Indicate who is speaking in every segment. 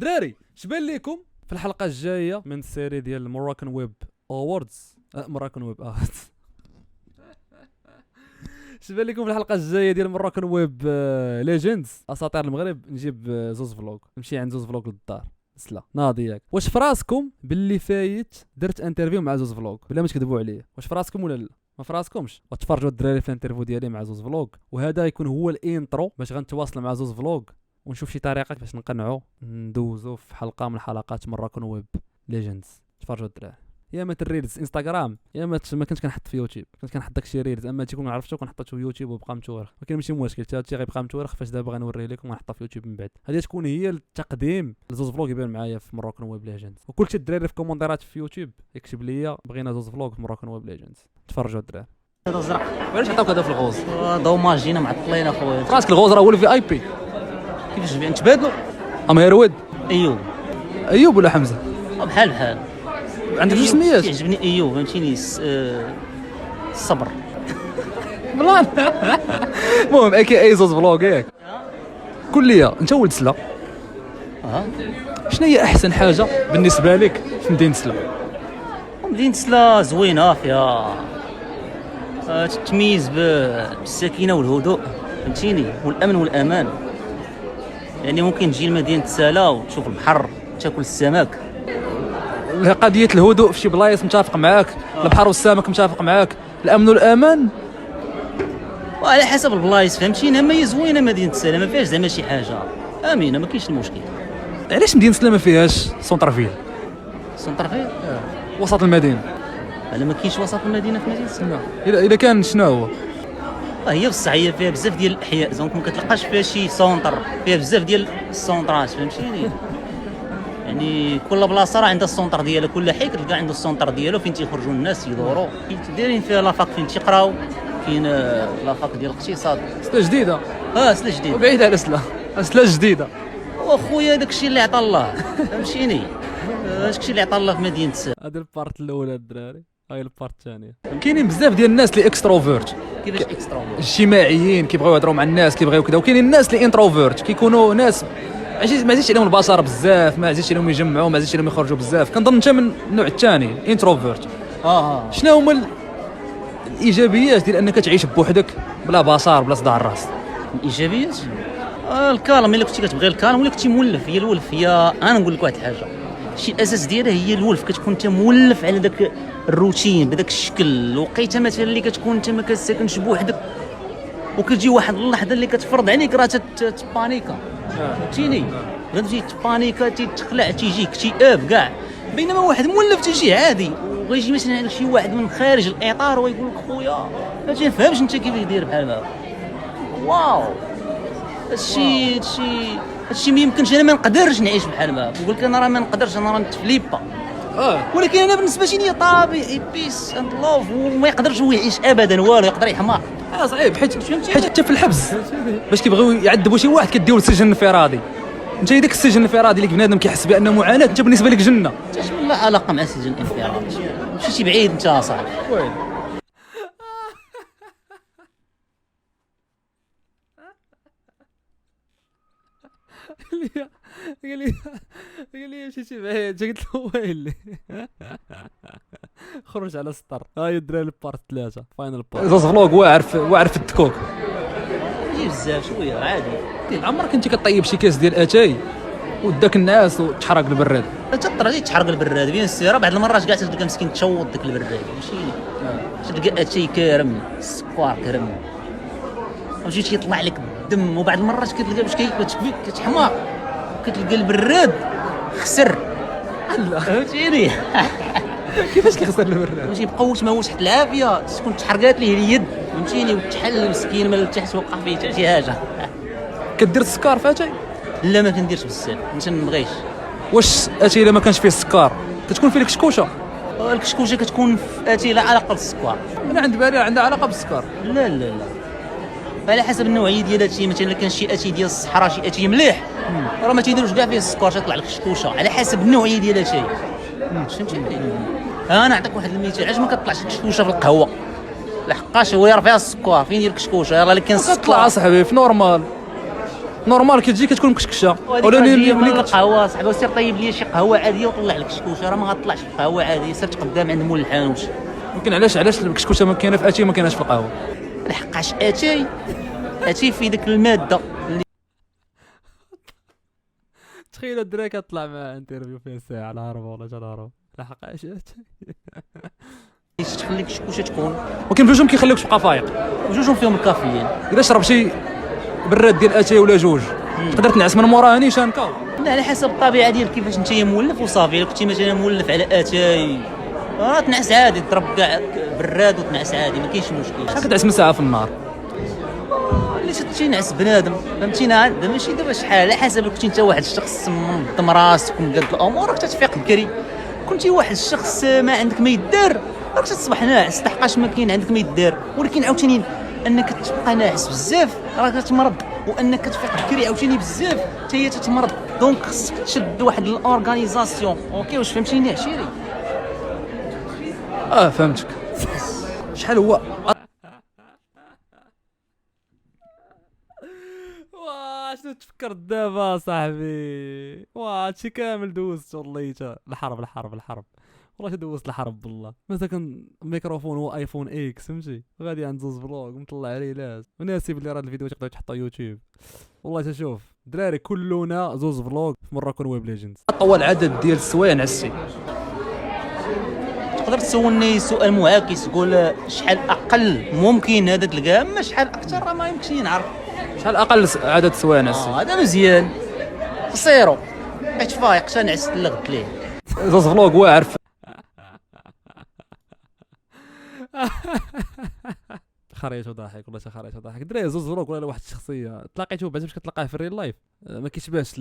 Speaker 1: دراري شبان ليكم في الحلقه الجايه من السيري ديال المراكن ويب اووردز مراكن ويب شبان لكم في الحلقه الجايه ديال مراكن ويب ليجندز اساطير المغرب. نجيب زوز فلوق، نمشي عند زوز فلوق للدار سلا ناضي ياك. واش فراسكم باللي فايت درت انترفيو مع زوز فلوق بلا ما تكذبوا عليا؟ واش فراسكم ولا لا؟ ما فراسكمش؟ وتفرجوا الدراري في الانترفيو ديالي مع زوز فلوق، وهذا يكون هو الانترو باش غنتواصل مع زوز فلوق ونشوف شي طريقه باش نقنعوا ندوزو في حلقه من حلقات مراكن ويب ليجندز. تفرجوا الدراري يا ما الريلز انستغرام يا ما كنت كنحط في يوتيوب، كنت كنحط داكشي ريلز، اما تيكون عرفتو كنحطو في يوتيوب وبقى متورخ، ولكن ماشي مشكل حتى هادشي غيبقى متورخ فاش دابا غنوريه لكم ونحطها في يوتيوب من بعد. هذه تكون هي التقديم لزوز فلوق يبان معايا في مراكن ويب ليجندز. وكلشي الدراري في كومونتيرات في يوتيوب يكتب لي بغينا زوز فلوق في مراكن ويب ليجندز. تفرجوا الدراري.
Speaker 2: هذا زرق
Speaker 1: علاش عطاوك هذا في الغوز؟
Speaker 2: دوماج جينا معطلين اخويا.
Speaker 1: راسك الغوز راه هو اللي في اي بي.
Speaker 2: كيفاش نتبادلوا؟
Speaker 1: ام هيرود
Speaker 2: ايوب
Speaker 1: ايوب ولا حمزه؟
Speaker 2: بحال
Speaker 1: عندك جوج سميات؟
Speaker 2: يعجبني ايوب فهمتيني. الصبر.
Speaker 1: بلان. المهم اي زوز فلوق ياك. قول لي انت ولد سلا، شنو هي احسن حاجه بالنسبه لك في مدينه سلا؟
Speaker 2: مدينة سلا زوينه فيها تتميز بالسكينه والهدوء فهمتيني والامن والامان. يعني ممكن تجي لمدينه سلا وتشوف البحر تاكل السمك.
Speaker 1: قضيه الهدوء في شي بلايص متفق معاك، البحر والسمك متفق معاك، الامن والامان
Speaker 2: وعلى حسب البلايص فهمتيني. اما هي زوينه مدينه سلا ما فيهاش زعما شي حاجه امينه، ما كاينش المشكل.
Speaker 1: علاش مدينه سلا ما فيهاش سونتر فيل؟
Speaker 2: سونتر فيل
Speaker 1: وسط المدينه؟
Speaker 2: انا ما كاينش وسط المدينه في مدينه سلا.
Speaker 1: اذا كان شنو هو؟
Speaker 2: هي بصح هي فيها بزاف ديال الاحياء، دونك ما كتلقاش فيها شي سونتر، فيها بزاف ديال السونطرات فهمتيني. يعني كل بلاصه راه عندها السونتر ديالها، كل حي كتلقى عنده السونتر ديالو فين تيخرجوا الناس يدوروا. دايرين فيها لافاك فين تيقراو، كاين لافاك ديال الاقتصاد.
Speaker 1: سلا جديده؟
Speaker 2: سلا جديده
Speaker 1: وبعيد على سلا جديده.
Speaker 2: واخويا داكشي اللي عطا الله فهمتيني. داكشي اللي عطا الله في مدينه سلا.
Speaker 1: هذا البارت الاولى الدراري، هاي البارت الثانيه. كاينين بزاف ديال الناس اللي اكستروفيرت،
Speaker 2: كيفاش اكستروفيرت؟
Speaker 1: اجتماعيين كيبغيو يهضروا مع الناس كيبغيو كذا، وكاينين الناس اللي انتروفيرت كيكونوا ناس ما عزيزش عليهم البشر بزاف، ما عزيزش عليهم يجمعوا، ما عزيزش عليهم يخرجوا بزاف. كنظن انت من النوع الثاني انتروفيرت. شنو هما الايجابيات ديال انك تعيش بوحدك بلا بشر بلا صداع الراس؟
Speaker 2: الايجابيات الكالم. الا كنتي كتبغي الكالم ولا كنتي مولف، هي الولف. هي انا نقول لك واحد الحاجه، الشيء الاساس ديالها هي الولف. كتكون انت مولف على داك الروتين بداك الشكل. الوقيته مثلا اللي كتكون انت ما كتساكنش بوحدك وكتجي واحد اللحظه اللي كتفرض عليك راه تبانيكا فهمتيني. غتجي تبانيكا تتخلع تيجي اكتئاب كاع. بينما واحد مولف تيجي عادي، وغيجي مثلا شي واحد من خارج الاطار ويقول لك خويا ما تفهمش انت كيفاش داير بحال هكا. واو هادشي ما يمكنش. انا ما نقدرش نعيش بحال هكا. نقول لك انا راه ما نقدرش، انا راه نتفليبا. ولكن انا بالنسبه لي طبيعي بيس اند لوف، وما يقدرش هو يعيش ابدا والو، يقدر يحماق.
Speaker 1: صعيب حيت حتى في الحبس باش كيبغيو يعذبوا شي واحد كيديو للسجن الانفرادي. انت داك السجن الانفرادي اللي بنادم كيحس بانه معاناه، انت بالنسبه لك جنه.
Speaker 2: لا علاقه مع السجن الانفرادي، مشيتي بعيد انت صاحبي.
Speaker 1: وين قال لي مشيتي بعيد، قلت له ويلي خرج على السطر. هاي الدراري البارت 3 فاينل بارت. زوز فلوق واعر في التكوك
Speaker 2: بزاف شويه عادي.
Speaker 1: عمرك انت كطيب شي كاس ديال اتاي وداك الناس وتحرق البراد؟
Speaker 2: تطرى تحرق البراد بين السياره. بعض المرات كاع تلقى مسكين تشوط داك البراد ماشي تلقى اتاي كارم السكر كرم ومشي تيطلع لك الدم. وبعض المرات كتلقى باش كتحماق كتلقى البراد خسر.
Speaker 1: لا
Speaker 2: فهمتيني.
Speaker 1: كيفاش كيخسر البراد؟
Speaker 2: ماشي بقوت ما واش حتى العافيه تكون تحرقات ليه اليد فهمتيني، وتحل مسكين من التحت وقع فيه حتى شي حاجه.
Speaker 1: كدير السكر في اتاي؟
Speaker 2: لا ما كنديرش بزاف، ما نبغيش.
Speaker 1: واش اتاي الا ما كانش فيه السكر كتكون فيه الكشكوشه؟
Speaker 2: الكشكوشه كتكون في اتاي لا علاقه بالسكر.
Speaker 1: انا عند بالي عندها علاقه بالسكر.
Speaker 2: لا على حسب النوعيه ديال اتاي. مثلا كان شي اتاي ديال الصحراء شي اتاي مليح راه ما تيديروش كاع فيه السكر، تطلع لك الكشكوشه. على حسب النوعيه ديال اتاي فهمتي. انا نعطيك واحد المثال، علاش ما كطلعش الكشكوشه في القهوه؟ لحقاش هو يرفع السكر. فين يدير الكشكوشه؟ يلاه اللي كاين السكر
Speaker 1: كطلع اصاحبي في نورمال نورمال كي تجي كتكون مكشكشه
Speaker 2: ولا من القهوه صاحبي سير طيب لي شي قهوه عاديه وطلع لك الشكوشه، راه ما غطلعش قهوه عاديه، سير تقدام عند مول الحانوت.
Speaker 1: ممكن علاش الكشكوشه ما كاينه في اتاي ما كايناش في القهوه؟
Speaker 2: لحقاش اتاي في ديك الماده اللي
Speaker 1: تخيل الدراري كطلع مع انترفيو فيه ساعه الهربه ولا جا الهربه لحقاش اتاي
Speaker 2: تخليك الشكوشه تكون،
Speaker 1: ولكن بجوجهم كيخليوك تبقى فايق،
Speaker 2: وجوجهم فيهم الكافيين.
Speaker 1: الا شرب شي براد ديال اتاي ولا جوج تقدر تنعس من موراها نيشان كاو.
Speaker 2: لا على حسب الطبيعه ديال كيفاش انت مولف وصافي. الا كنتي مثلا مولف على اتاي راه تنعس عادي، تضرب كاع براد وتنعس عادي، ما كاينش مشكل.
Speaker 1: شحال كتعس من ساعه في النهار؟
Speaker 2: اللي تنعس بنادم فهمتينا، دابا ماشي دابا شحال، على حسب. كنتي انت واحد الشخص منظم راسك ومداد الامور راك تتفيق بكري. كنتي واحد الشخص ما عندك ما يدار راك تصبح ناعس لحقاش ما كاين عندك ما يدار. ولكن عاوتاني انك تبقى ناعس بزاف راك تتمرض، وانك تفيق بكري عاوتاني بزاف حتى هي تتمرض. دونك خصك تشد واحد الاورغانيزاسيون. اوكي واش فهمتيني عشيري؟
Speaker 1: فهمتك. شحال هو شنو تفكر دابا صاحبي؟ هادشي كامل دوزت والله الحرب والله دوزت الحرب بالله. مثلا كان الميكروفون هو ايفون اكس فهمتي، غادي عند زوز فلوق مطلع عليه لاز وناسي بلي راه الفيديو تقدر تحطه يوتيوب. والله تشوف دراري كلنا زوز فلوق في مره كون ويب ليجندز. اطول عدد ديال السوايع نعسي.
Speaker 2: تقدر تسولني سؤال معاكس تقول شحال اقل ممكن هذا تلقاه، اما شحال اكثر راه ما يمكنش نعرف.
Speaker 1: شحال اقل عدد السوايع نعسي؟
Speaker 2: هذا مزيان قصيرو بقيت فايق حتى نعست لغت ليه.
Speaker 1: زوز فلوق واعر خريط وضحك والله خريط وضحك دراري. زوز فلوق ولا واحد الشخصيه تلاقيتو بعدا باش كتلقاه في الريل لايف ما كيشبهش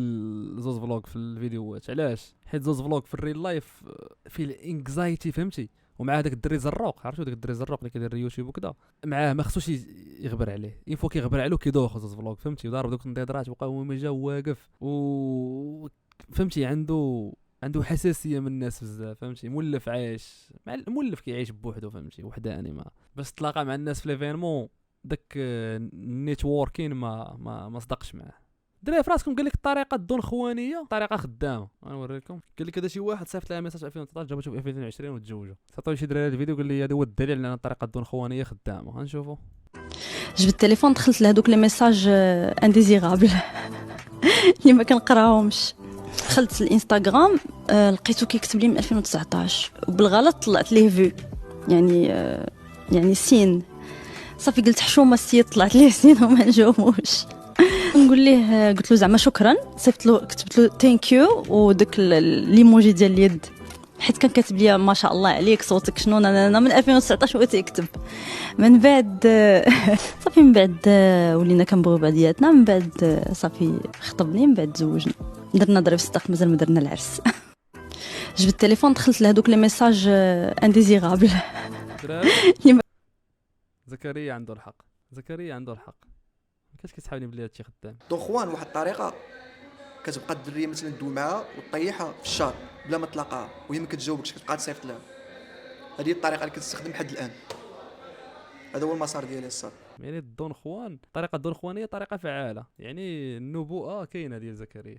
Speaker 1: زوز فلوق في الفيديوهات. علاش؟ حيت زوز فلوق في الريل لايف فيه الانكزايتي فهمتي، ومع هذاك الدري زروق، عرفتو داك الدري زروق اللي كيدير اليوتيوب وكذا، معاه ما خصوش يغبر عليه. ينفو كيغبر عليه كيدوخ زوز فلوق فهمتي، وضارب دوك النضيضرات وبقى هو ما جا واقف و فهمتي عنده حساسيه من الناس بزاف فهمتي. مولف عايش مع المولف كيعيش بوحدو فهمتي، وحداني ما باش تلاقى مع الناس في ليفينمون داك النيتوركين ما صدقش معاه. دراري فراسكم قال لك الطريقه الدنخوانيه طريقه خدامه. غنوريكم. قال لك هذا شي واحد صيفط لها ميساج في 2019 جابته في 2020 وتزوجوا. صيفطوا شي دراري الفيديو قال لي هذا هو الدليل على ان الطريقه الدنخوانيه خدامه. غنشوفوا.
Speaker 3: جبت التليفون دخلت لهذوك لي ميساج انديزيرابل اللي ما كنقراهمش. دخلت الانستغرام لقيتو كيكتب لي من 2019 وبالغلط طلعت ليه فيو يعني سين. صافي قلت حشومه السيد طلعت ليه سين وما نجاوبوش. نقول ليه قلت له زعما شكرا، صيفط له كتبت له ثانك يو وداك ليموجي ديال اليد، حيت كان كاتب لي ما شاء الله عليك صوتك شنو. انا من 2019 هو تيكتب. من بعد صافي من بعد ولينا كنبغيو بعضياتنا. من بعد صافي خطبني، من بعد تزوجنا، درنا ضرب صداق مازال ما درنا العرس. جبت التليفون دخلت لهذوك لي ميساج انديزيرابل.
Speaker 1: زكريا عنده الحق كاش كيسحابني بلي هادشي خدام.
Speaker 4: دونخوان واحد الطريقه كتبقى الدريه مثلا تدوي معاها وتطيحها في الشهر بلا ما تلاقاها وهي ما كتجاوبكش، كتبقى تصيفط لها. هذه الطريقه اللي كتستخدم حد الان، هذا هو المسار ديالي الصاد.
Speaker 1: يعني الدونخوان الطريقه الدونخوانيه طريقه فعاله، يعني النبوءه كاينه ديال زكريا.